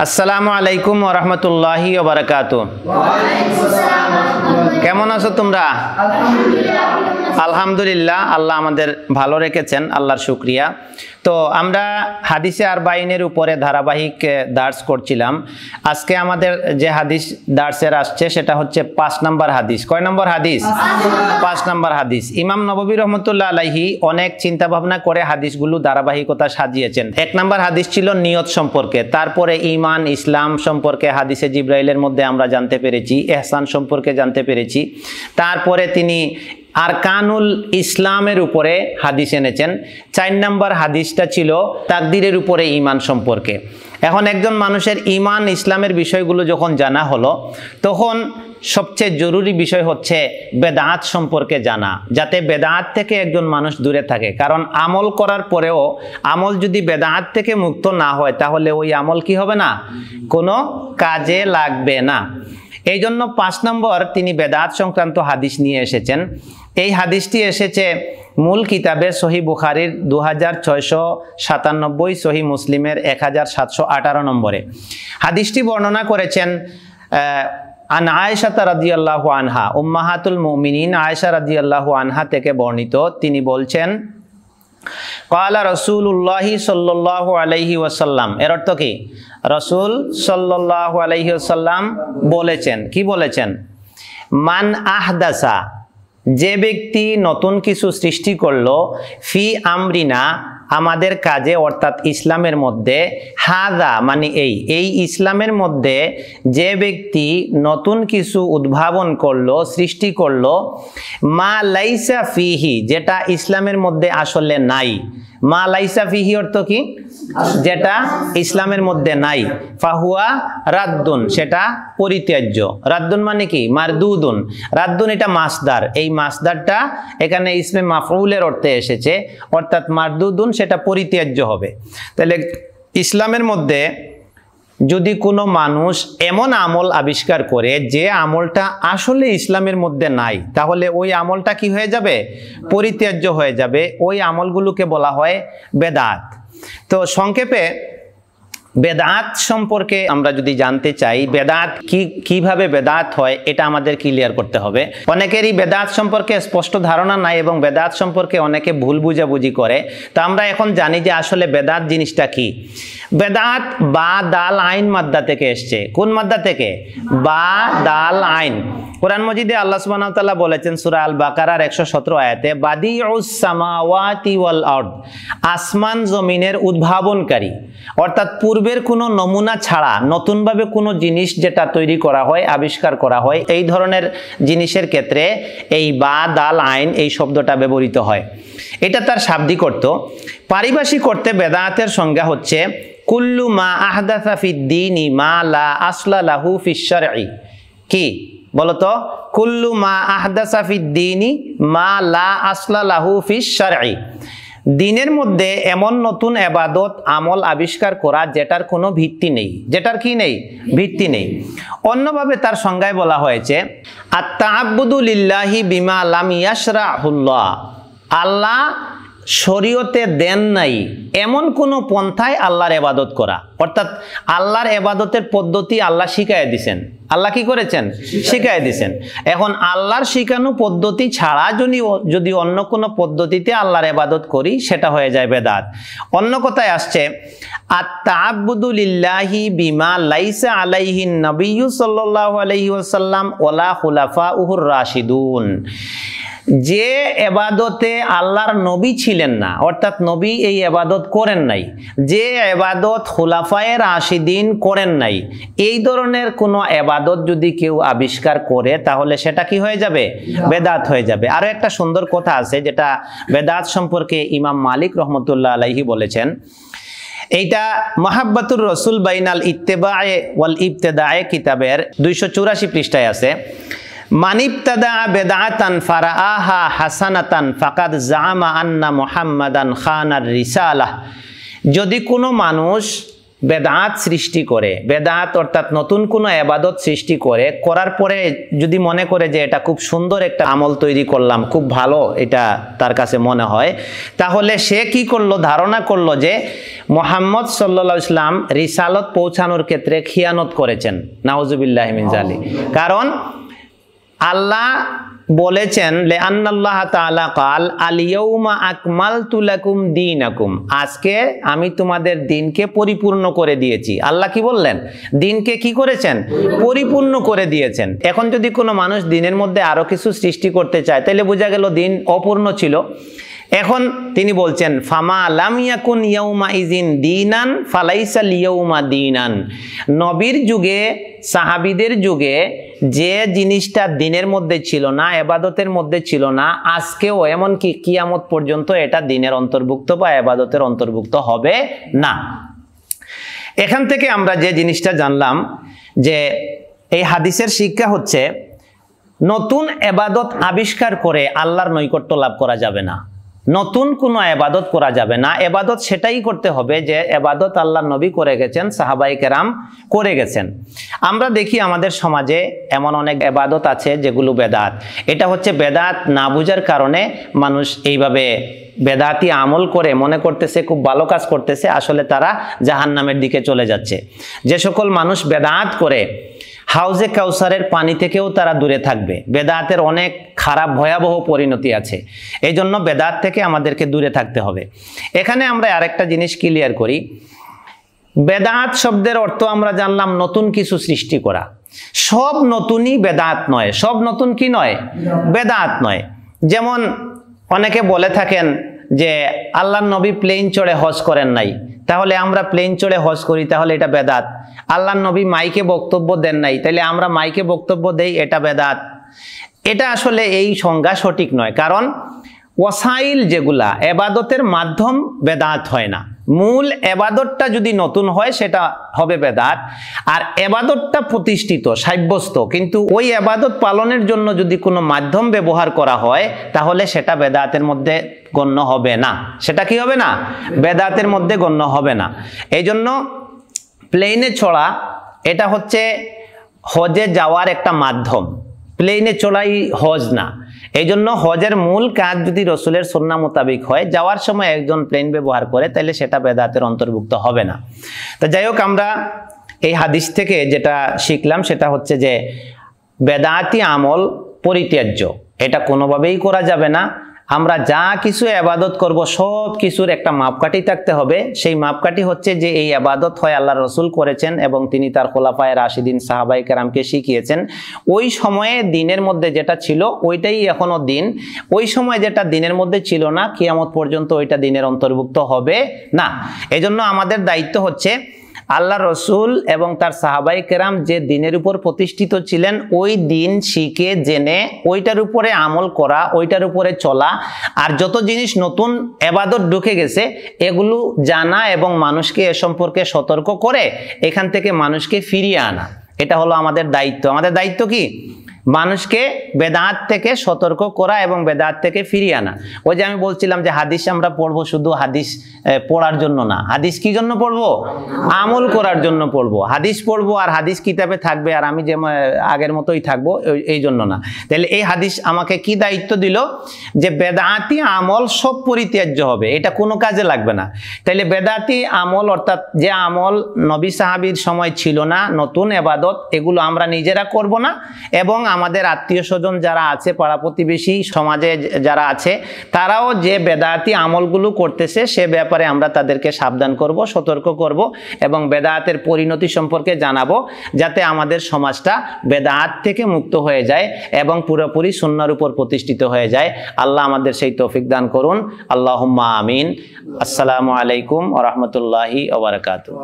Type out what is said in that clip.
আসসালামু আলাইকুম ওয়া রাহমাতুল্লাহি ওয়া বারাকাতুহু। কেমন আছো তোমরা? আলহামদুলিল্লাহ, আল্লাহ আমাদের ভালো রেখেছেন, আল্লাহর শুকরিয়া। তো আমরা হাদিসে আরবাইনের উপরে ধারাবাহিক দার্স করছিলাম। আজকে আমাদের যে হাদিস দার্সের আসছে সেটা হচ্ছে 5 নম্বর হাদিস। কয় নম্বর হাদিস? 5 নম্বর হাদিস। ইমাম নববী রহমতুল্লাহ আলাইহি অনেক চিন্তা ভাবনা করে হাদিসগুলো ধারাবাহিকতা সাজিয়েছেন। 1 নম্বর হাদিস ছিল নিয়ত সম্পর্কে, তারপরে ঈমান ইসলাম সম্পর্কে হাদিসে জিব্রাইলের মধ্যে আমরা জানতে পেরেছি, ইহসান সম্পর্কে জানতে পেরেছি। তারপরে তিনি আরকানুল ইসলামের উপরে হাদিস এনেছেন। 4 নম্বর হাদিসটা ছিল তাকদীরের উপরে ঈমান সম্পর্কে। এখন একজন মানুষের ঈমান ইসলামের বিষয়গুলো যখন জানা হলো, তখন সবচেয়ে জরুরি বিষয় হচ্ছে বেদাত সম্পর্কে জানা, যাতে বেদাত থেকে একজন মানুষ দূরে থাকে। কারণ আমল করার পরেও আমল যদি বেদাত থেকে মুক্ত না হয়, তাহলে ওই আমল কি হবে না? কোনো কাজে লাগবে না। এই জন্য 5 নম্বর তিনি বেদাত সংক্রান্ত হাদিস নিয়ে এসেছেন। এই হাদিসটি এসেছে মূল কিতাবে সহিহ বুখারীর 2697, সহিহ মুসলিমের 1718 নম্বরে। হাদিসটি বর্ণনা করেছেন আন আয়েশা রাদিয়াল্লাহু আনহা, উম্মাহাতুল মুমিনিন আয়েশা রাদিয়াল্লাহু আনহা থেকে বর্ণিত। তিনি বলছেন, ক্বালা রাসূলুল্লাহি সাল্লাল্লাহু আলাইহি ওয়াসাল্লাম। এর অর্থ কি? রাসূল সাল্লাল্লাহু আলাইহি ওয়াসাল্লাম বলেছেন। কি বলেছেন? মান আহদাসা, যে ব্যক্তি নতুন কিছু সৃষ্টি করলো, ফি আমরিনা, আমাদের কাজে, অর্থাৎ ইসলামের মধ্যে, হাদা মানে এই ইসলামের মধ্যে যে ব্যক্তি নতুন কিছু উদ্ভাবন করলো, সৃষ্টি করলো, মা লাইসা ফিহি, যেটা ইসলামের মধ্যে আসলে নাই। মা লাইসা ফিহি অর্থ কি? যেটা ইসলামের মধ্যে নাই। ফাহুয়া রাদ্দুন, সেটা পরিত্যাজ্য। রাদ্দুন মানে কি? মারদুদুন। রাদ্দুন এটা মাসদার, এই মাসদারটা এখানে ইসমে মাফউলের অর্থে এসেছে, অর্থাৎ মারদুদুন, সেটা পরিত্যাজ্য হবে। তাহলে ইসলামের মধ্যে যদি কোনো মানুষ এমন আমল আবিষ্কার করে যে আমলটা আসলে ইসলামের মধ্যে নাই, তাহলে ওই আমলটা কি হয়ে যাবে? পরিত্যাজ্য হয়ে যাবে। ওই আমলগুলোকে বলা হয় বেদাত। তো সংক্ষেপে বেদাত সম্পর্কে আমরা যদি জানতে চাই, বেদাত কিভাবে বেদাত হয়, এটা আমাদের ক্লিয়ার করতে হবে। অনেকেরই বেদাত সম্পর্কে স্পষ্ট ধারণা নাই এবং বেদাত সম্পর্কে অনেকে ভুল বুঝাবুঝি করে। তো আমরা এখন জানি যে আসলে বেদাত জিনিসটা কি। বেদাত বা দাল আইন মাদ্দা থেকে এসছে। কোন মাদ্দা থেকে? বা দাল আইন। কোরআন মজিদে আল্লাহ সুবহানাহু ওয়া তাআলা বলেছেন সূরা আল বাকারার 117 আয়াতে, বাদিউস সামাওয়াতি ওয়াল আরদ, আসমান জমিনের উদ্ভাবনকারী। অর্থাৎ পূর্বের কোনো নমুনা ছাড়া নতুনভাবে কোনো জিনিস যেটা তৈরি করা হয়, আবিষ্কার করা হয়, এই ধরনের জিনিসের ক্ষেত্রে এই বা দাল আইন এই শব্দটা ব্যবহৃত হয়। এটা তার শাব্দিক অর্থ। পারিভাষিক অর্থে বেদাতের সংজ্ঞা হচ্ছে কুল্লু মা আহদাসা ফিদ্দীনি মা লা আসলা লাহু ফিশ শারঈ। কি বলতো? কুল্লু মা আহদাসা ফিদ্দীনি মা লা আসলা লাহু ফিশ শারঈ। দিনের মধ্যে এমন নতুন ইবাদত আমল আবিষ্কার করা যেটার কোনো ভিত্তি নেই। যেটার কি নেই? ভিত্তি নেই। অন্যভাবে তার সংজ্ঞায় বলা হয়েছে আত-তাআব্বুদু লিল্লাহি বিমা লাম ইয়াশরাহুল্লাহ, আল্লাহ শরীয়তে দেন নাই এমন কোনো পন্থায় আল্লাহর ইবাদত করা। অর্থাৎ আল্লাহর ইবাদতের পদ্ধতি আল্লাহ শিখায় দিয়েছেন। আল্লাহ কি করেছেন? শিখায় দিয়েছেন। এখন আল্লাহর শিখানো পদ্ধতি ছাড়া যদি অন্য কোনো পদ্ধতিতে আল্লাহর ইবাদত করি, সেটা হয়ে যায় বেদাত। অন্য কথায় আসছে আত-তাআব্বুদু লিল্লাহি বিমা লাইসা আলাইহি নবিয়্যু সাল্লাল্লাহু আলাইহি ওয়াসাল্লাম ওয়ালা খুলাফাউহুর রাশিদুন। যে এবাদতে আল্লাহর নবী ছিলেন না, অর্থাৎ নবী এই এবাদত করেন নাই, যে এবাদত খুলাফায়ে রাশিদিন করেন নাই, এই ধরনের কোনো এবাদত যদি কেউ আবিষ্কার করে, তাহলে সেটা কি হয়ে যাবে? বেদাত হয়ে যাবে। আরো একটা সুন্দর কথা আছে যেটা বেদাত সম্পর্কে ইমাম মালিক রহমতুল্লাহ আলাইহি বলেছেন। এইটা মাহাব্বাতুর রসুল বাইনাল ইত্তেবায়ে ওয়াল ইবতেদায়ে কিতাবের 284 পৃষ্ঠায় আছে। মানিবতাদা বেদাতান ফারাআহা হাসানাতান ফাকাদ জামা আন্না মুহাম্মাদান খানার রিসালাহ। যদি কোনো মানুষ বেদাত সৃষ্টি করে, বেদাত অর্থাৎ নতুন কোনো ইবাদত সৃষ্টি করে, করার পরে যদি মনে করে যে এটা খুব সুন্দর একটা আমল তৈরি করলাম, খুব ভালো এটা তার কাছে মনে হয়, তাহলে সে কি করলো, ধারণা করলো যে মুহাম্মদ সাল্লাল্লাহু আলাইহি ওয়াসাল্লাম রিসালত পৌঁছানোর ক্ষেত্রে খিয়ানত করেছেন। নাউজুবিল্লাহি মিন যালিক। কারণ আল্লাহ বলেছেন লিআন্নাল্লাহ তাআলা ক্বাল আল ইয়াউমা আকমালতু লাকুম দীনাকুম, আজকে আমি তোমাদের দিনকে পরিপূর্ণ করে দিয়েছি। আল্লাহ কি বললেন? দিনকে কি করেছেন? পরিপূর্ণ করে দিয়েছেন। এখন যদি কোনো মানুষ দিনের মধ্যে আরো কিছু সৃষ্টি করতে চায়, তাহলে বোঝা গেল দিন অপূর্ণ ছিল। এখন তিনি বলছেন ফামা লাম ইয়াকুন ইয়াউমা ইজিন দীনান ফালাইসা লিয়াউমা দীনান। নবীর যুগে, সাহাবীদের যুগে যে জিনিসটা দিনের মধ্যে ছিল না, ইবাদতের মধ্যে ছিল না, আজকেও এমনকি কিয়ামত পর্যন্ত এটা দিনের অন্তর্ভুক্ত বা ইবাদতের অন্তর্ভুক্ত হবে না। এখান থেকে আমরা যে জিনিসটা জানলাম যে এই হাদিসের শিক্ষা হচ্ছে নতুন ইবাদত আবিষ্কার করে আল্লাহর নৈকট্য লাভ করা যাবে না, নতুন কোনো ইবাদত করা যাবে না। ইবাদত সেটাই করতে হবে যে ইবাদত আল্লাহর নবী করে গেছেন, সাহাবায়ে কেরাম করে গেছেন। আমরা দেখি আমাদের সমাজে এমন অনেক ইবাদত আছে যেগুলো বেদাত। এটা হচ্ছে বেদাত না বুঝার কারণে মানুষ এইভাবে বেদাতি আমল করে মনে করতেছে খুব ভালো কাজ করতেছে, আসলে তারা জাহান্নামের দিকে চলে যাচ্ছে। যে সকল মানুষ বেদাত করে হাউজে কাউসারের পানি থেকেও তারা দূরে থাকবে। বেদাতের অনেক খারাপ ভয়াবহ পরিণতি আছে, এই জন্য বেদাত থেকে আমাদেরকে দূরে থাকতে হবে। এখানে আমরা আরেকটা জিনিস ক্লিয়ার করি, বেদাত শব্দের অর্থ আমরা জানলাম নতুন কিছু সৃষ্টি করা। সব নতুনই বেদাত নয়, সব নতুন কি নয়? বেদাত নয়। যেমন অনেকে বলে থাকেন যে আল্লাহর নবী প্লেন চড়ে হজ করেন নাই, তাহলে আমরা প্লেন চড়ে হজ করি, তাহলে এটা বেদাত। আল্লাহর নবী মাইকে বক্তব্য দেন নাই, তাহলে আমরা মাইকে বক্তব্য দেই, এটা বেদাত। এটা আসলে এই সংজ্ঞা সঠিক নয়। কারণ ওয়াসাইল যেগুলা ইবাদতের মাধ্যম বেদাত হয় না। মূল ইবাদতটা যদি নতুন হয় সেটা হবে বেদাত, আর ইবাদতটা প্রতিষ্ঠিত সাব্যস্ত, কিন্তু ওই ইবাদত পালনের জন্য যদি কোনো মাধ্যম ব্যবহার করা হয় তাহলে সেটা বেদাতের মধ্যে গণ্য হবে না। সেটা কি হবে না? বেদাতের মধ্যে গণ্য হবে না। এই জন্য প্লেনে চড়া এটা হচ্ছে হজে যাওয়ার একটা মাধ্যম, প্লেনে চড়াই হজ না। এই জন্য হজের মূল কাজ যদি রসুলের সুন্নাহ মোতাবেক হয়, যাওয়ার সময় একজন প্লেন ব্যবহার করে, তাহলে সেটা বেদাতের অন্তর্ভুক্ত হবে না। তো যাই হোক, আমরা এই হাদিস থেকে যেটা শিখলাম সেটা হচ্ছে যে বেদাতি আমল পরিত্যাজ্য, এটা কোনোভাবেই করা যাবে না। আমরা যা কিছু ইবাদত করব সব কিছুর একটা মাপকাঠি থাকতে হবে। সেই মাপকাঠি হচ্ছে যে এই ইবাদত হয় আল্লাহ রসুল করেছেন এবং তিনি তার খোলাফায়ে রাশিদিন সাহাবায়ে কেরামকে শিখিয়েছেন। ওই সময়ে দিনের মধ্যে যেটা ছিল ওইটাই এখনো দিন, ওই সময় যেটা দিনের মধ্যে ছিল না কিয়ামত পর্যন্ত ওইটা দিনের অন্তর্ভুক্ত হবে না। এজন্য আমাদের দায়িত্ব হচ্ছে আল্লাহ রসুল এবং তার সাহাবায়ে কেরাম যে দিনের উপর প্রতিষ্ঠিত ছিলেন ওই দিন শিখে জেনে ওইটার উপরে আমল করা, ওইটার উপরে চলা। আর যত জিনিস নতুন ইবাদত ঢুকে গেছে এগুলো জানা এবং মানুষকে এ সম্পর্কে সতর্ক করে এখান থেকে মানুষকে ফিরিয়ে আনা, এটা হলো আমাদের দায়িত্ব। আমাদের দায়িত্ব কি? মানুষকে বেদাত থেকে সতর্ক করা এবং বেদাত থেকে ফিরিয়ে আনা। ওই যে আমি বলছিলাম যে হাদিস আমরা পড়বো শুধু হাদিস পড়ার জন্য না, হাদিস কি জন্য পড়বো? আমল করার জন্য পড়বো। হাদিস পড়বো আর হাদিস কিতাবে থাকবে আর আমি যে আগের মতোই থাকবো, এই জন্য না। তাহলে এই হাদিস আমাকে কি দায়িত্ব দিল? যে বেদাতি আমল সব পরিত্যাজ্য হবে, এটা কোনো কাজে লাগবে না। তাহলে বেদাতি আমল অর্থাৎ যে আমল নবী সাহাবীর সময় ছিল না, নতুন ইবাদত, এগুলো আমরা নিজেরা করব না এবং আমাদের আত্মীয় স্বজন যারা আছে, পাড়া প্রতিবেশী সমাজে যারা আছে, তারাও যে বেদাতি আমলগুলো করতেছে সে ব্যাপারে আমরা তাদেরকে সাবধান করব, সতর্ক করব এবং বেদাতের পরিণতি সম্পর্কে জানাবো, যাতে আমাদের সমাজটা বেদাত থেকে মুক্ত হয়ে যায় এবং পুরোপুরি সুন্নাহর উপর প্রতিষ্ঠিত হয়ে যায়। আল্লাহ আমাদের সেই তৌফিক দান করুন। আল্লাহুম্মা আমিন। আসসালামু আলাইকুম ওয়া রাহমাতুল্লাহি ওয়া বারাকাতুহু।